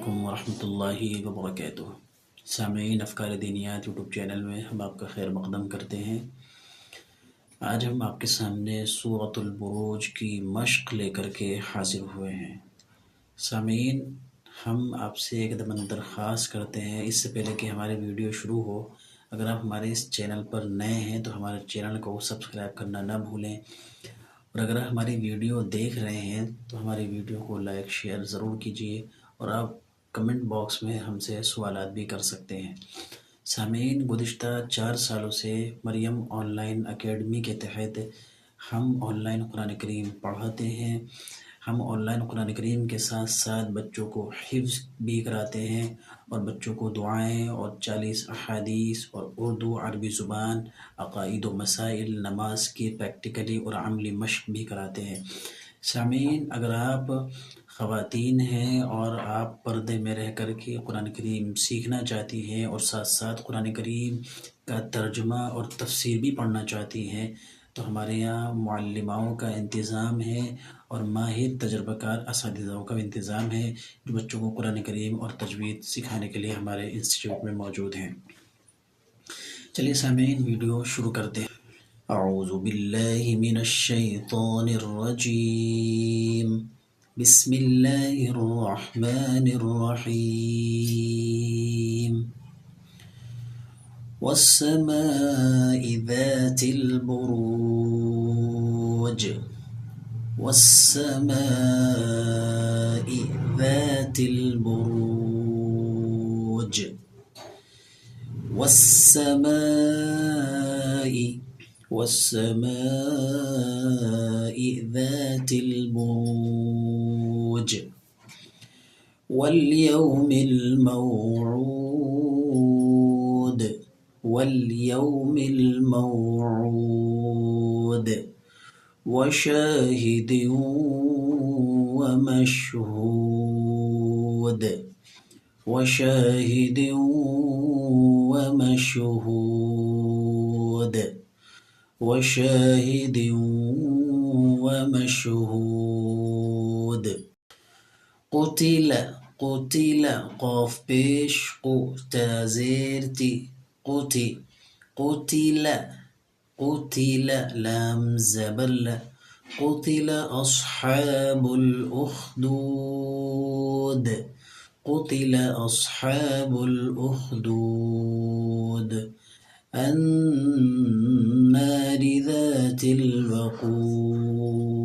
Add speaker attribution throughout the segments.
Speaker 1: अस्सलामुअलैकुम वरहमतुल्लाहि वबरकातुहू। सामईन अफ़कार दीनियात YouTube channel में हम आपका खैर मक़दम करते हैं। आज हम आपके सामने सूरतुल बुरूज की मश्क लेकर के हाज़िर हुए हैं। सामईन, हम आपसे एकदम दरख्वास्त करते हैं, इससे पहले कि हमारे वीडियो शुरू हो, अगर आप हमारे इस चैनल पर नए हैं तो हमारे चैनल को सब्सक्राइब करना ना भूलें, और अगर आप हमारी वीडियो देख रहे हैं तो हमारी वीडियो को लाइक शेयर ज़रूर कीजिए, और आप कमेंट बॉक्स में हमसे सवालात भी कर सकते हैं। सामीन, गुज़िश्ता 4 सालों से मरियम ऑनलाइन अकेडमी के तहत हम ऑनलाइन कुरान करीम पढ़ाते हैं। हम ऑनलाइन कुरान करीम के साथ साथ बच्चों को हिफ्ज़ भी कराते हैं, और बच्चों को दुआएं और 40 अहादीस और उर्दू अरबी ज़ुबान, अक़ाइद व मसाइल, नमाज की प्रैक्टिकली और अमली मश्क भी कराते हैं। सामीन, अगर आप ख़वातीन हैं और आप पर्दे में रह कर के कुरान करीम सीखना चाहती हैं और साथ साथ कुरान करीम का तर्जुमा और तफसीर भी पढ़ना चाहती हैं, तो हमारे यहाँ मुअल्लिमाओं का इंतज़ाम है और माहिर तजर्बाकार असातिज़ाओं का इंतज़ाम है, जो बच्चों को कुरान करीम और तजवीद सिखाने के लिए हमारे इंस्टीट्यूट में मौजूद हैं। चलिए सामीन, वीडियो शुरू करते हैं। अऊज़ु बिल्लाहि मिनश शैतानिर रजीम, बिस्मिल्लाहिर रहमानिर रहीम। वस्समाइ ज़ातिल बुरूज, वस्समाइ ज़ातिल बुरूज, वस्समाइ ज़ातिल बुरूज, वल्यौमिल मौऊद, वल्यौमिल मौऊद, वशाहिदिन वमशहूद, वशाहिदिन वमशहूद, वशाहिदिन वमशहूद। क़ुतिला, क़ुतिला क़ाफ पेश, क़ु ताज़ेर ती, क़ुति, क़ुतिला, क़ुतिला लाम ज़बर ला, क़ुतिला अस्हाबुल उख़्दूद, क़ुतिला अस्हाबुल उख़्दूद, अन्नारि ज़ातिल वक़ूद,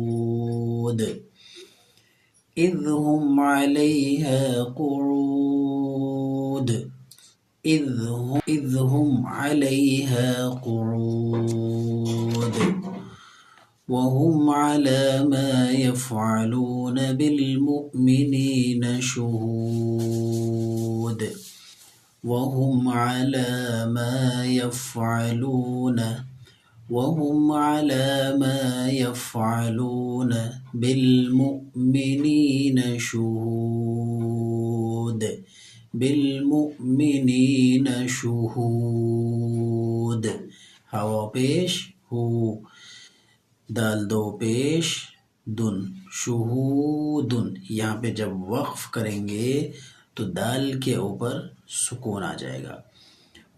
Speaker 1: इज़ हुम अलैहा क़ुऊद, इज़ हुम अलैहा क़ुऊद, वहुम अला मा यफ़अलून बिलमुमिनीन शुहूद, वहुम अला मा यफ़अलून, वहुम अला मा यफ़अलून बिलमुमिनीन शुहूद, बिलमुमिनीन शुहूद। हवा पेश हु, दाल दो पेश दुन, शुहूदुन। यहाँ पे जब वक्फ करेंगे तो दाल के ऊपर सुकून आ जाएगा।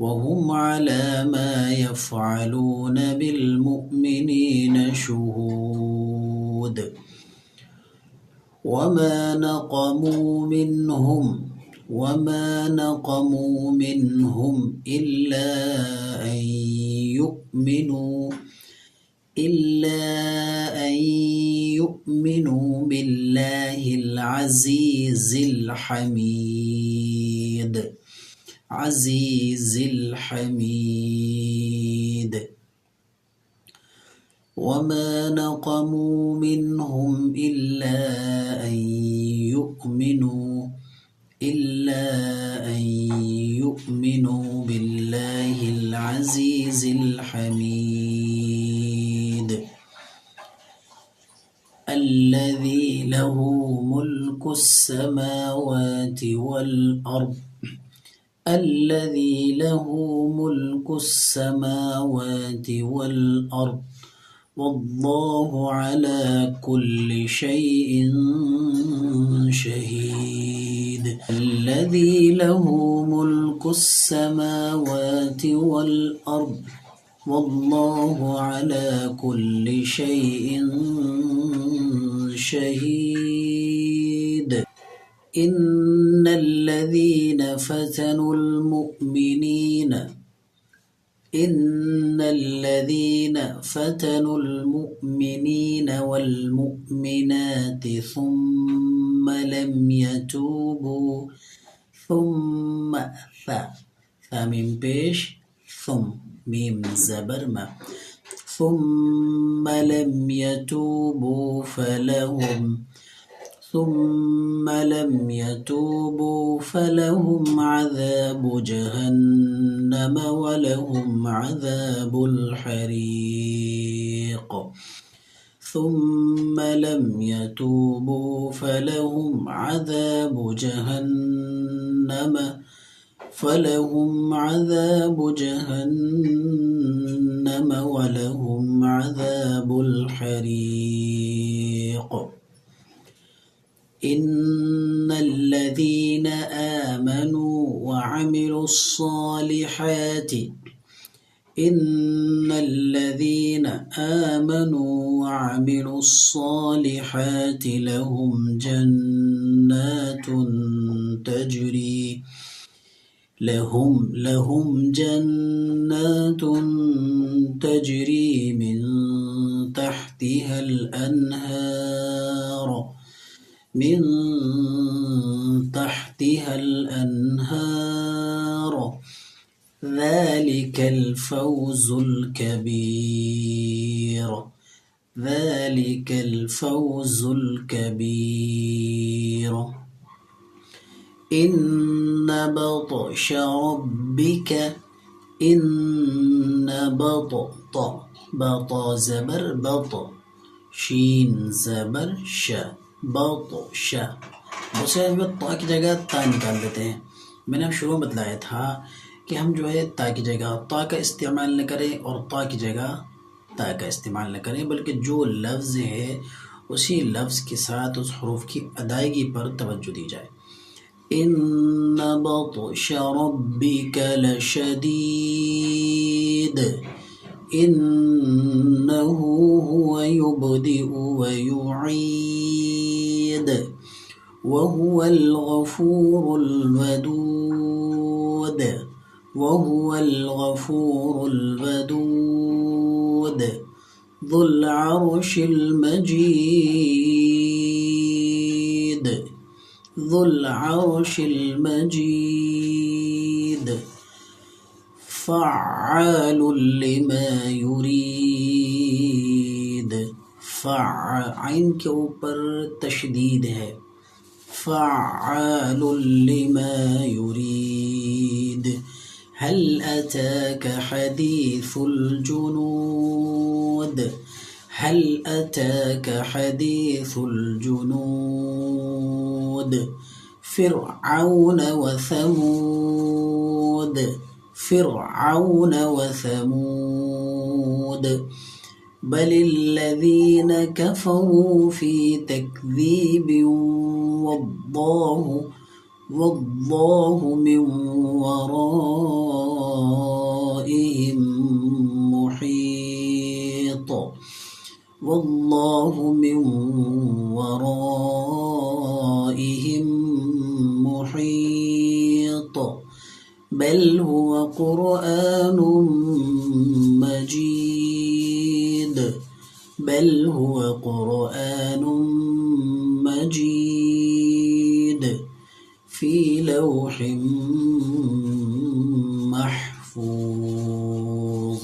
Speaker 1: वहुम अला मा यफ़अलून बिलमुमिनीन शुहूद, वमा नक़मू मिन्हुम, वमा नक़मू मिन्हुम इल्ला अन युमिनू बिल्लाहिल अज़ीज़िल हमीद, अज़ीज़िल हमीद। वमा नक़मू मिन्हुम इल्ला अन युमिनू बिल्लाहिल अज़ीज़िल हमीद, अल्लज़ी लहू मुल्कुस समावाति वल अर्द, अल्लज़ी लहू मुल्कुस समावाति वल अर्द, वल्लाहु अला कुल्लि शैइन शहीद। الذي له ملك السماوات والأرض والله على كل شيء شهيد. إن الذين فتنوا المؤمنين والمؤمنات ثم لم يتوبوا من پیش ثم ميم زبر ما ثم لم يتوبوا فلهم عذاب جهنم ولهم عذاب الحريق. ثم لم يتوبوا فلهم عذاب جهنم ولهم عذاب الحريق. إن الذين آمنوا وعملوا الصالحات لهم جنات تجري من تحتها الأنهار ذلك الفوز الكبير. إن بطش ربك بطا زبر بطا شين زبر شا بطشا उसे ता की जगह ता निकाल देते हैं। मैंने अब शुरू में बतलाया था कि हम जो है ता की जगह ता का इस्तेमाल न करें और ता की जगह ता का इस्तेमाल न करें, बल्कि जो लफ्ज़ है उसी लफ्ज़ के साथ उस हरूफ की अदायगी पर तवज्जो दी जाए। इन्न बत्श रब्बिक लशदीद इन्नहु हुव युब्दिउ व युईद وهو الغفور الودود ذو العرش المجيد فعال لما يريد। عين के ऊपर तशदीद है। فعال لما يريد। هل أتاك حديث الجنود فرعون وثمود بل الذين كفروا في تكذيب والله من ورائهم محيط بل هو قرآن مجيد في لوح محفوظ।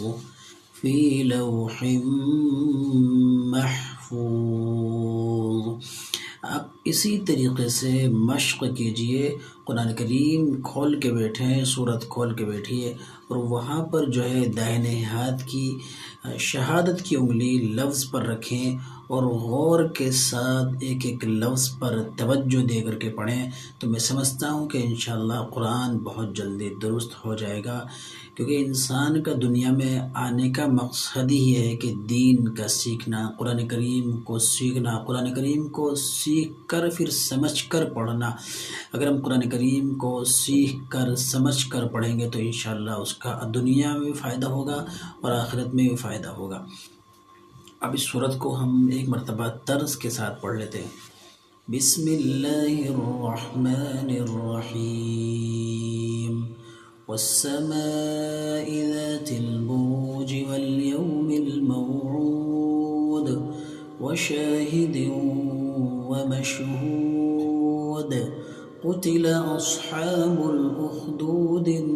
Speaker 1: आप इसी तरीक़े से मश्क़ कीजिए, कुरान करीम खोल के बैठें, सूरत खोल के बैठिए और वहाँ पर जो है दाहिने हाथ की शहादत की उंगली लफ्ज़ पर रखें और गौर के साथ एक एक लफ्ज़ पर तवज्जो दे करके पढ़ें, तो मैं समझता हूँ कि इंशाअल्लाह कुरान बहुत जल्दी दुरुस्त हो जाएगा। क्योंकि इंसान का दुनिया में आने का मकसद ही है कि दीन का सीखना, कुरान करीम को सीखना, कुरान करीम को सीख कर फिर समझ कर पढ़ना। अगर हम कुरान करीम को सीख कर समझ कर पढ़ेंगे तो इंशाअल्लाह उसका दुनिया में भी फ़ायदा होगा और आखिरत में भी फ़ायदा होगा। अब इस सूरत को हम एक मरतबा तर्ज के साथ पढ़ लेते हैं। बिस्मिल्लाहिर्रहमानिर्रहीम वस्समाइ ज़ातिल बुरूज वल यौमिल मौऊद वशाहिदिन वमशहूद क़ुतिल अस्हाबुल उख़्दूदिन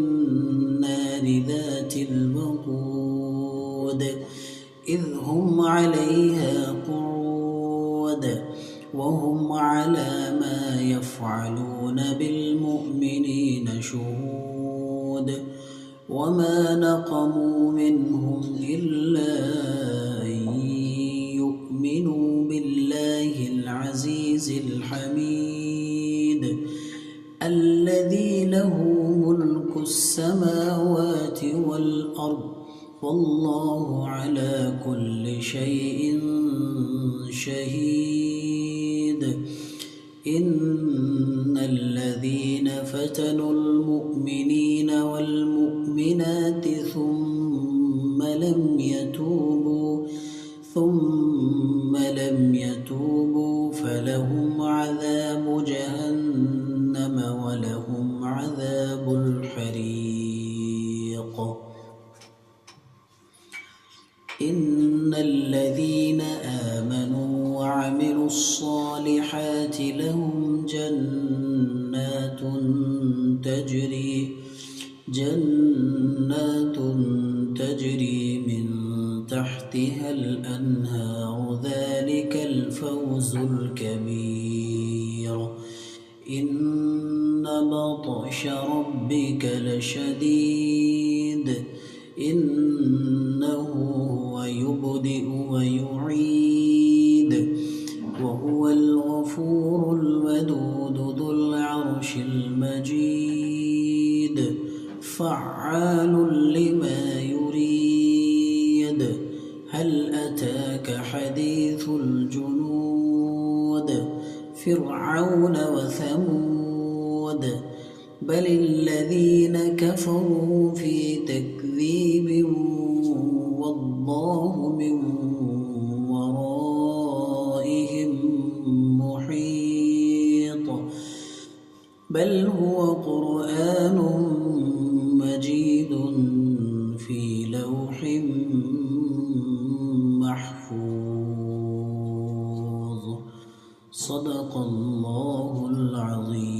Speaker 1: नारि ज़ातिल वक़ूद इज़ हुम अलैहा क़ुऊद वहुम अला मा यफ़अलून बिलमुमिनीन शुहूद वमा नक़मू मिनहुम इल्ला अन युमिनू बिल्लाहिल अज़ीज़िल हमीद अल्लज़ी लहू मुल्कुस समावाति वल अर्द वल्लाहु अला कुल्लि शैइन शहीद इन्नल्लज़ीन फ़तनुल मुअ्मिनीन वल मुअ्मिनाति थुम्म लम यतूबू फलहुम अज़ाबु जहन्नम वलहुम अज़ाबुल हरीक़ इन्नल्लज़ीन आमनू वअमिलुस्सालिहाति लहुम जन्नातुन तजरी मिन तहतिहल अन्हार ज़ालिकल फ़ौज़ुल कबीर इन्न बत्श रब्बिक लशदीद इन्नहु हुवा युब्दिउ व युईद वहुवल गफूरुल वदूद ज़ुल अर्शिल मजीद फ़अ्आलुल लिमा युरीद हल अताक हदीथुल जुनूद फ़िरऔन व समूद बलिल्लज़ीन कफ़रू फ़ी तकज़ीबिन वल्लाहु मिन वराइहिम मुहीत बल हुवा क़ुरआनुम मजीदुन फ़ी लौहिम महफूज़ सदक़ल्लाहुल अज़ीम।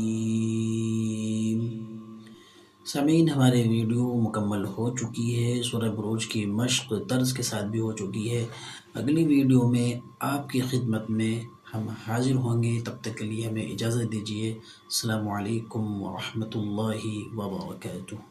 Speaker 1: सामीन, हमारे वीडियो मुकम्मल हो चुकी है। सूरह बुरूज की मश्क तर्ज के साथ भी हो चुकी है। अगली वीडियो में आपकी खिदमत में हम हाजिर होंगे। तब तक के लिए हमें इजाज़त दीजिए। अस्सलामु अलैकुम व रहमतुल्लाहि व बरकातुहू।